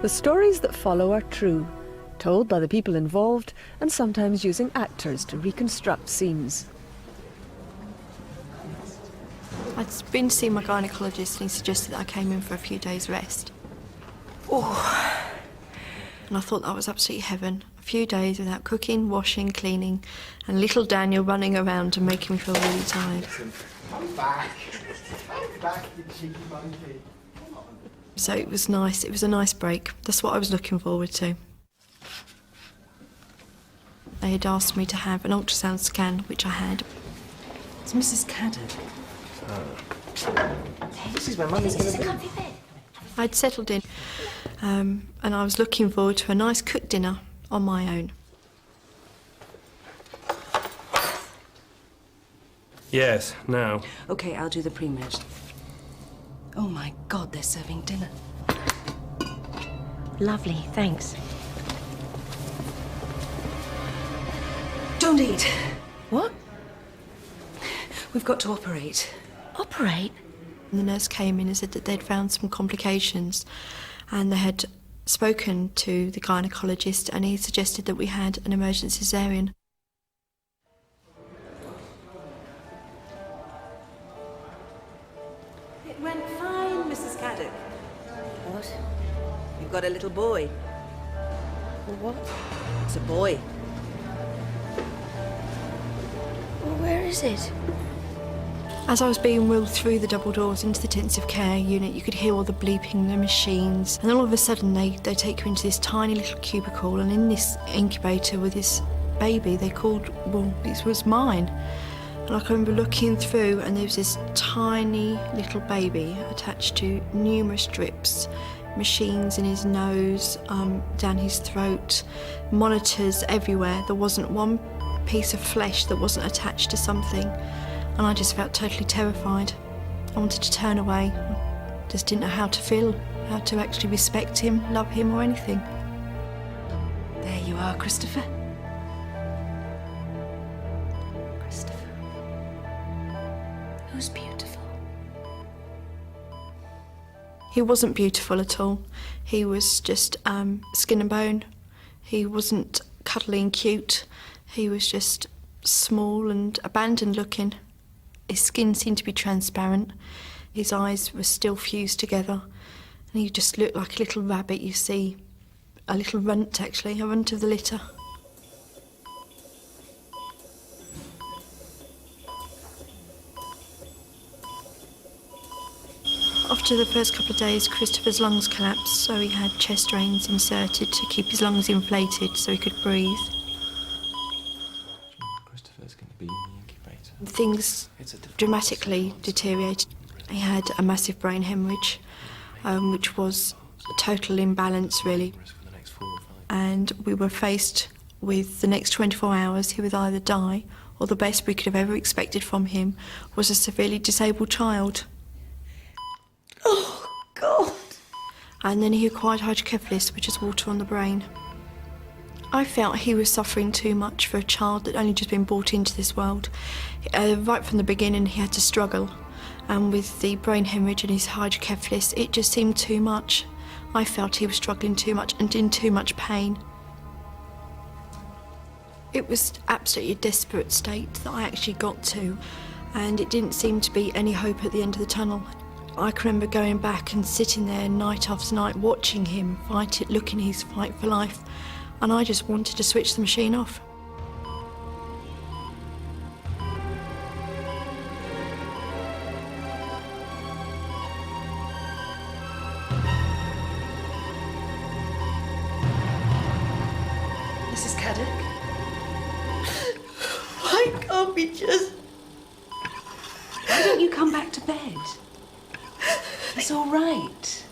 The stories that follow are true, told by the people involved and sometimes using actors to reconstruct scenes. I'd been to see my gynaecologist and he suggested that I came in for a few days' rest. Oh, and I thought that was absolutely heaven. A few days without cooking, washing, cleaning, and little Daniel running around and making me feel really tired. I'm back, you cheeky monkey. So it was nice, it was a nice break. That's what I was looking forward to. They had asked me to have an ultrasound scan, which I had. It's Mrs. Caddock. This is where Mummy's going to be. I'd settled in, and I was looking forward to a nice cooked dinner on my own. Yes, now. OK, I'll do the pre-med. Oh, my God, they're serving dinner. Lovely, thanks. Don't eat. What? We've got to operate. Operate? And the nurse came in and said that they'd found some complications and they had spoken to the gynaecologist and he suggested that we had an emergency cesarean. It went fine, Mrs. Caddock. What? You've got a little boy. What? It's a boy. Well, where is it? As I was being wheeled through the double doors into the intensive care unit, you could hear all the bleeping of the machines. And then all of a sudden, they take you into this tiny little cubicle, and in this incubator with this baby, they called, well, this was mine. And I can remember looking through, and there was this tiny little baby attached to numerous drips, machines in his nose, down his throat, monitors everywhere. There wasn't one piece of flesh that wasn't attached to something. And I just felt totally terrified. I wanted to turn away. I just didn't know how to feel, how to actually respect him, love him or anything. There you are, Christopher. Christopher. Who's beautiful? He wasn't beautiful at all. He was just skin and bone. He wasn't cuddly and cute. He was just small and abandoned looking. His skin seemed to be transparent. His eyes were still fused together. And he just looked like a little rabbit you see. A little runt, actually, a runt of the litter. After the first couple of days, Christopher's lungs collapsed, so he had chest drains inserted to keep his lungs inflated so he could breathe. Christopher's going to be in the incubator. Things dramatically deteriorated. He had a massive brain hemorrhage, which was a total imbalance, really. And we were faced with the next 24 hours. He would either die, or the best we could have ever expected from him was a severely disabled child. Oh, God. And then he acquired hydrocephalus, which is water on the brain. I felt he was suffering too much for a child that had only just been brought into this world. Right from the beginning, he had to struggle. And with the brain hemorrhage and his hydrocephalus, it just seemed too much. I felt he was struggling too much and in too much pain. It was absolutely a desperate state that I actually got to, and it didn't seem to be any hope at the end of the tunnel. I can remember going back and sitting there night after night watching him fight it, looking his fight for life, and I just wanted to switch the machine off. Mrs. Caddock? Why can't we just... Why don't you come back to bed? It's all right.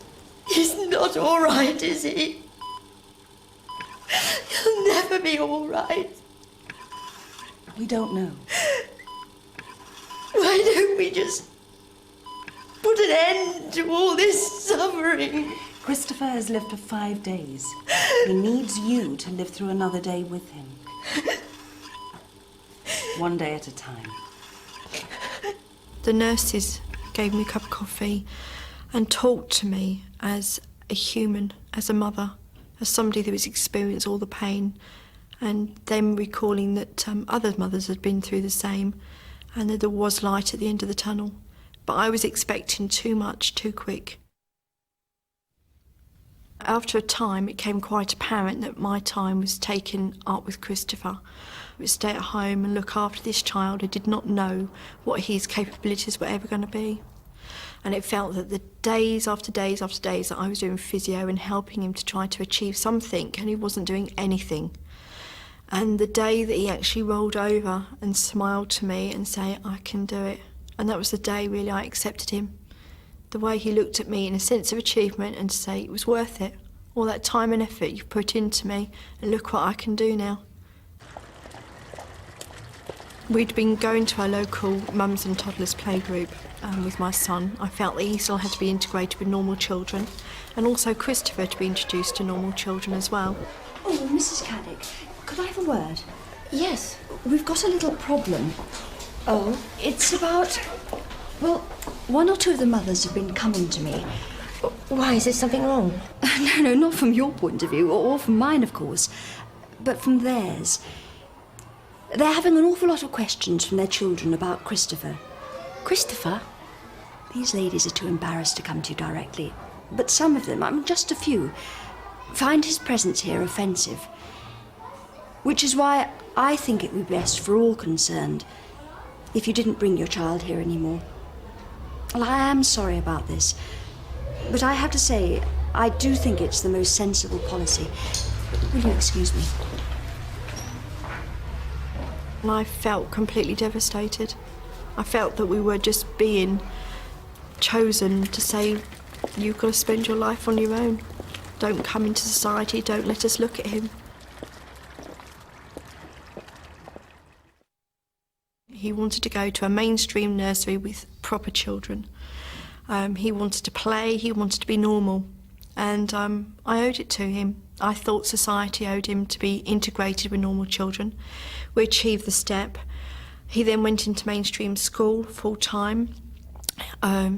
He's not all right, is he? He'll never be all right. We don't know. Why don't we just put an end to all this suffering? Christopher has lived for 5 days. He needs you to live through another day with him. One day at a time. The nurses gave me a cup of coffee and talked to me as a human, as a mother, as somebody that was experienced all the pain, and them recalling that other mothers had been through the same, and that there was light at the end of the tunnel. But I was expecting too much, too quick. After a time, it became quite apparent that my time was taken up with Christopher. I would stay at home and look after this child who did not know what his capabilities were ever going to be. And it felt that the days after days after days that I was doing physio and helping him to try to achieve something, and he wasn't doing anything. And the day that he actually rolled over and smiled to me and said, "I can do it," and that was the day really I accepted him. The way he looked at me in a sense of achievement and to say it was worth it. All that time and effort you've put into me, and look what I can do now. We'd been going to our local mums and toddlers playgroup with my son. I felt that he still had to be integrated with normal children, and also Christopher to be introduced to normal children as well. Oh, Mrs. Caddick, could I have a word? Yes. We've got a little problem. Oh? It's about... Well, one or two of the mothers have been coming to me. Why, is there something wrong? No, not from your point of view, or from mine, of course, but from theirs. They're having an awful lot of questions from their children about Christopher. Christopher? These ladies are too embarrassed to come to you directly, but some of them, I mean just a few, find his presence here offensive. Which is why I think it would be best for all concerned if you didn't bring your child here anymore. Well, I am sorry about this, but I have to say, I do think it's the most sensible policy. Will you excuse me? And I felt completely devastated. I felt that we were just being chosen to say, you've got to spend your life on your own. Don't come into society, don't let us look at him. He wanted to go to a mainstream nursery with proper children. He wanted to play, he wanted to be normal. And I owed it to him. I thought society owed him to be integrated with normal children. We achieved the step. He then went into mainstream school full-time,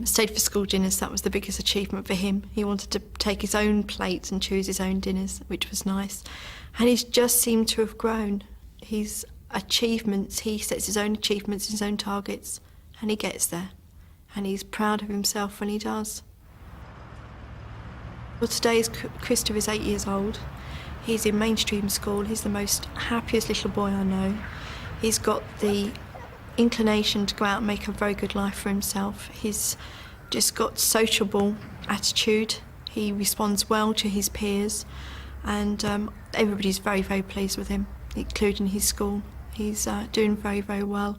stayed for school dinners. That was the biggest achievement for him. He wanted to take his own plates and choose his own dinners, which was nice. And he's just seemed to have grown. His achievements, he sets his own achievements, his own targets, and he gets there. And he's proud of himself when he does. Well, today Christopher is 8 years old. He's in mainstream school. He's the most happiest little boy I know. He's got the inclination to go out and make a very good life for himself. He's just got sociable attitude. He responds well to his peers, and everybody's very, very pleased with him, including his school. He's doing very, very well,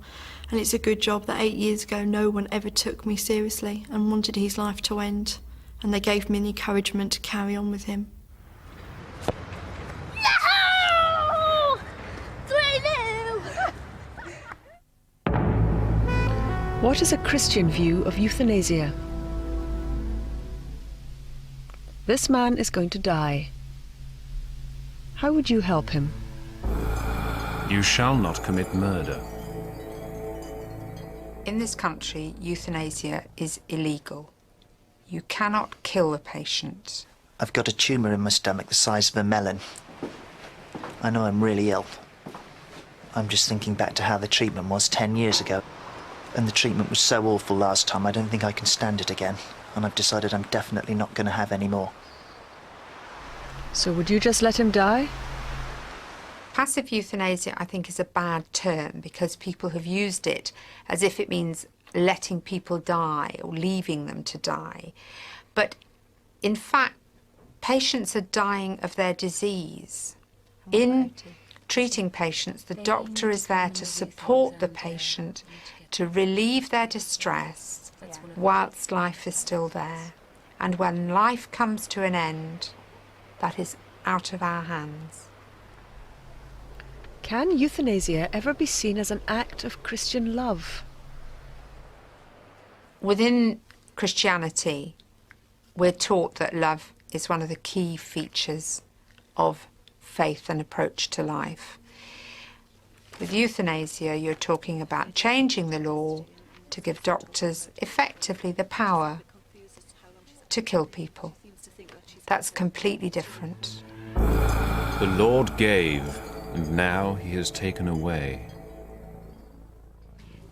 and it's a good job that 8 years ago no one ever took me seriously and wanted his life to end, and they gave me the encouragement to carry on with him. What is a Christian view of euthanasia? This man is going to die. How would you help him? You shall not commit murder. In this country, euthanasia is illegal. You cannot kill a patient. I've got a tumour in my stomach the size of a melon. I know I'm really ill. I'm just thinking back to how the treatment was 10 years ago. And the treatment was so awful last time, I don't think I can stand it again. And I've decided I'm definitely not going to have any more. So would you just let him die? Passive euthanasia, I think, is a bad term because people have used it as if it means letting people die or leaving them to die. But in fact, patients are dying of their disease. In treating patients, the doctor is there to support the patient, to relieve their distress whilst life is still there. And when life comes to an end, that is out of our hands. Can euthanasia ever be seen as an act of Christian love? Within Christianity, we're taught that love is one of the key features of faith and approach to life. With euthanasia, you're talking about changing the law to give doctors effectively the power to kill people. That's completely different. The Lord gave, and now he has taken away.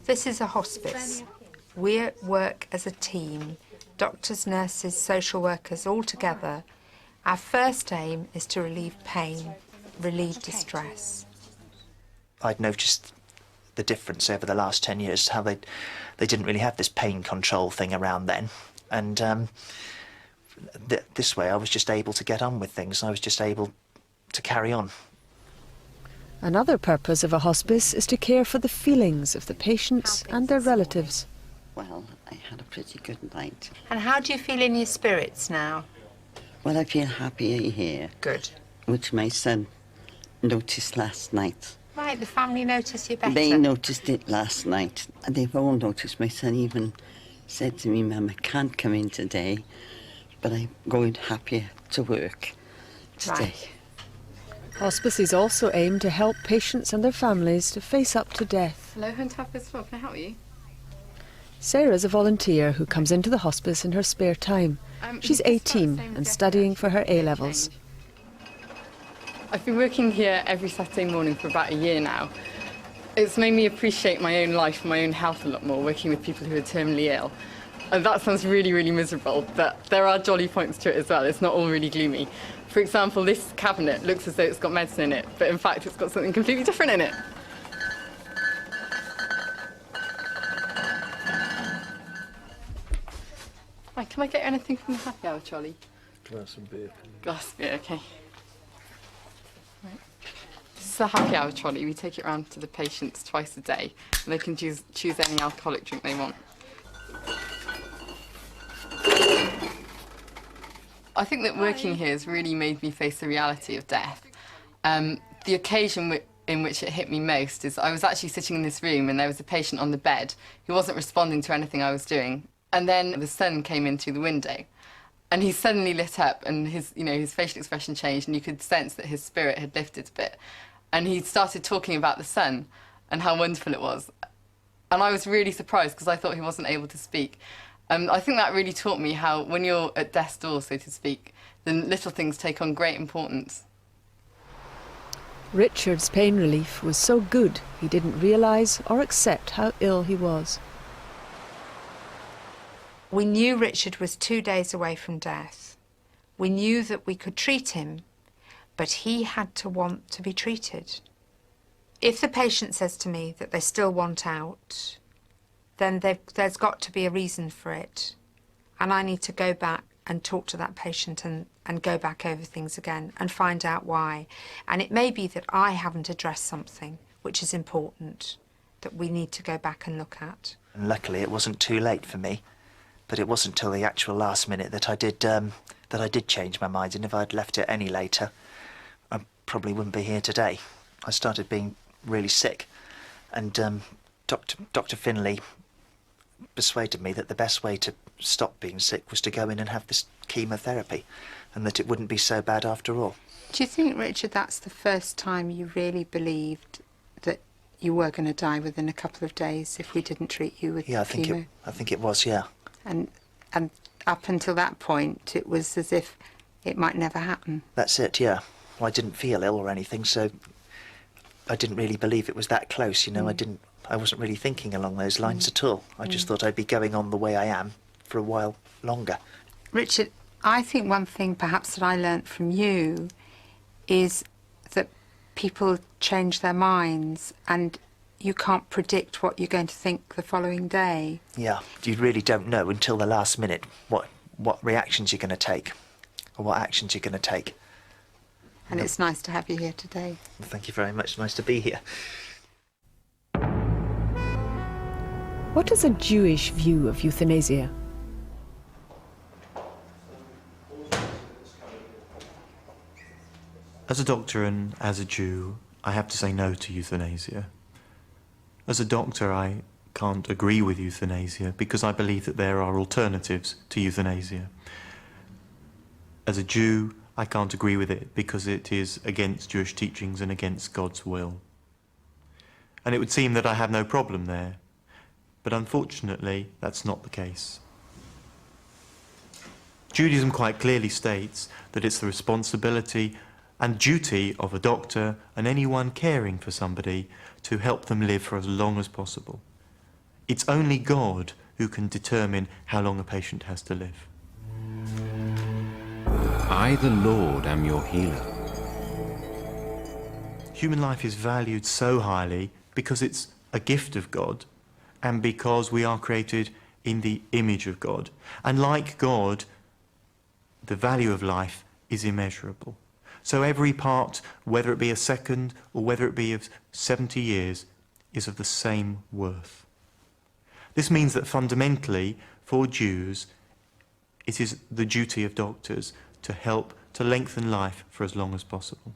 This is a hospice. We work as a team, doctors, nurses, social workers, all together. Our first aim is to relieve pain, relieve distress. I'd noticed the difference over the last 10 years, how they didn't really have this pain control thing around then. And this way I was just able to get on with things. I was just able to carry on. Another purpose of a hospice is to care for the feelings of the patients and their relatives. Well, I had a pretty good night. And how do you feel in your spirits now? Well, I feel happier here, Good. which my son noticed last night. Right, the family notice you better. They noticed it last night, and they've all noticed. My son even said to me, Mum, I can't come in today, but I'm going happier to work today. Right. Hospices also aim to help patients and their families to face up to death. Hello, Hunt Office, what can I help you? Sarah's a volunteer who comes into the hospice in her spare time. She's 18 and studying for her A-levels. I've been working here every Saturday morning for about a year now. It's made me appreciate my own life and my own health a lot more, working with people who are terminally ill. And that sounds really, really miserable, but there are jolly points to it as well. It's not all really gloomy. For example, this cabinet looks as though it's got medicine in it, but in fact it's got something completely different in it. Right, can I get anything from the happy hour trolley? Glass of beer. Glass of beer, okay. Right. This is a happy hour trolley. We take it around to the patients twice a day, and they can choose any alcoholic drink they want. I think that working here has really made me face the reality of death. The occasion in which it hit me most is I was actually sitting in this room and there was a patient on the bed who wasn't responding to anything I was doing. And then the sun came in through the window and he suddenly lit up and his facial expression changed and you could sense that his spirit had lifted a bit. And he started talking about the sun and how wonderful it was. And I was really surprised because I thought he wasn't able to speak. I think that really taught me how, when you're at death's door, so to speak, then little things take on great importance. Richard's pain relief was so good he didn't realise or accept how ill he was. We knew Richard was 2 days away from death. We knew that we could treat him, but he had to want to be treated. If the patient says to me that they still want out, then there's got to be a reason for it. And I need to go back and talk to that patient and go back over things again and find out why. And it may be that I haven't addressed something which is important that we need to go back and look at. And luckily it wasn't too late for me, but it wasn't till the actual last minute that I did change my mind, and if I'd left it any later, I probably wouldn't be here today. I started being really sick, and Dr. Finlay persuaded me that the best way to stop being sick was to go in and have this chemotherapy, and that it wouldn't be so bad after all. Do you think, Richard, that's the first time you really believed that you were going to die within a couple of days if we didn't treat you with chemo? I think it was, yeah. And up until that point, it was as if it might never happen. That's it, yeah. Well, I didn't feel ill or anything, so I didn't really believe it was that close, you know. I wasn't really thinking along those lines at all. I just thought I'd be going on the way I am for a while longer. Richard, I think one thing perhaps that I learnt from you is that people change their minds and you can't predict what you're going to think the following day. Yeah, you really don't know until the last minute what reactions you're going to take or what actions you're going to take. And it's nice to have you here today. Well, thank you very much. Nice to be here. What is a Jewish view of euthanasia? As a doctor and as a Jew, I have to say no to euthanasia. As a doctor, I can't agree with euthanasia because I believe that there are alternatives to euthanasia. As a Jew, I can't agree with it because it is against Jewish teachings and against God's will. And it would seem that I have no problem there, but unfortunately, that's not the case. Judaism quite clearly states that it's the responsibility and duty of a doctor and anyone caring for somebody to help them live for as long as possible. It's only God who can determine how long a patient has to live. I, the Lord, am your healer. Human life is valued so highly because it's a gift of God and because we are created in the image of God. And like God, the value of life is immeasurable. So every part, whether it be a second or whether it be of 70 years, is of the same worth. This means that fundamentally, for Jews, it is the duty of doctors to help to lengthen life for as long as possible.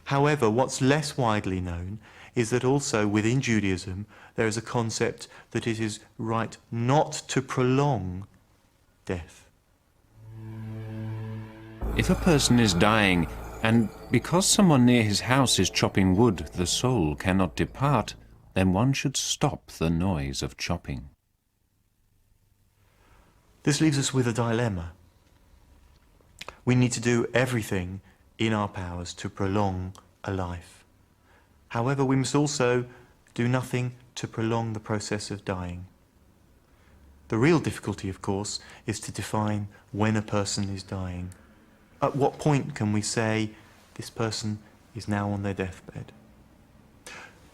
However, what's less widely known is that also within Judaism there is a concept that it is right not to prolong death. If a person is dying, and because someone near his house is chopping wood, the soul cannot depart, then one should stop the noise of chopping. This leaves us with a dilemma. We need to do everything in our powers to prolong a life. However, we must also do nothing to prolong the process of dying. The real difficulty, of course, is to define when a person is dying. At what point can we say this person is now on their deathbed?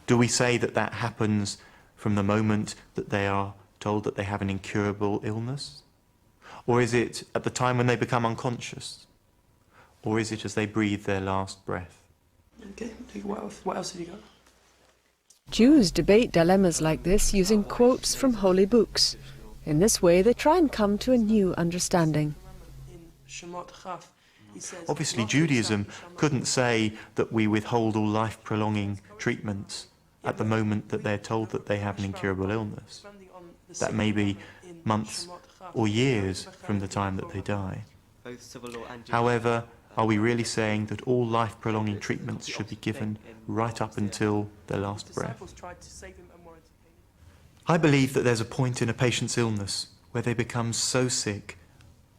Do we say that that happens from the moment that they are told that they have an incurable illness? Or is it at the time when they become unconscious? Or is it as they breathe their last breath? Okay, what else have you got? Jews debate dilemmas like this using quotes from holy books. In this way, they try and come to a new understanding. Obviously, Judaism couldn't say that we withhold all life-prolonging treatments at the moment that they're told that they have an incurable illness. That may be months or years from the time that they die. However, are we really saying that all life-prolonging treatments should be given right up until their last breath? I believe that there's a point in a patient's illness where they become so sick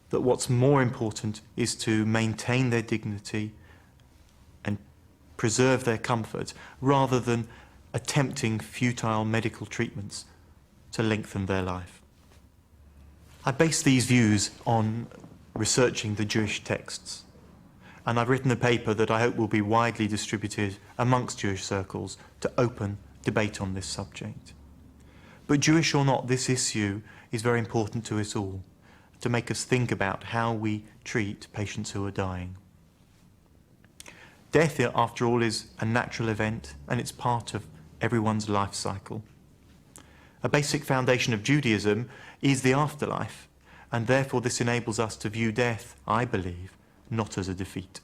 that what's more important is to maintain their dignity and preserve their comfort rather than attempting futile medical treatments to lengthen their life. I base these views on researching the Jewish texts, and I've written a paper that I hope will be widely distributed amongst Jewish circles to open debate on this subject. But Jewish or not, this issue is very important to us all, to make us think about how we treat patients who are dying. Death, after all, is a natural event, and it's part of everyone's life cycle. A basic foundation of Judaism is the afterlife, and therefore this enables us to view death, I believe, not as a defeat.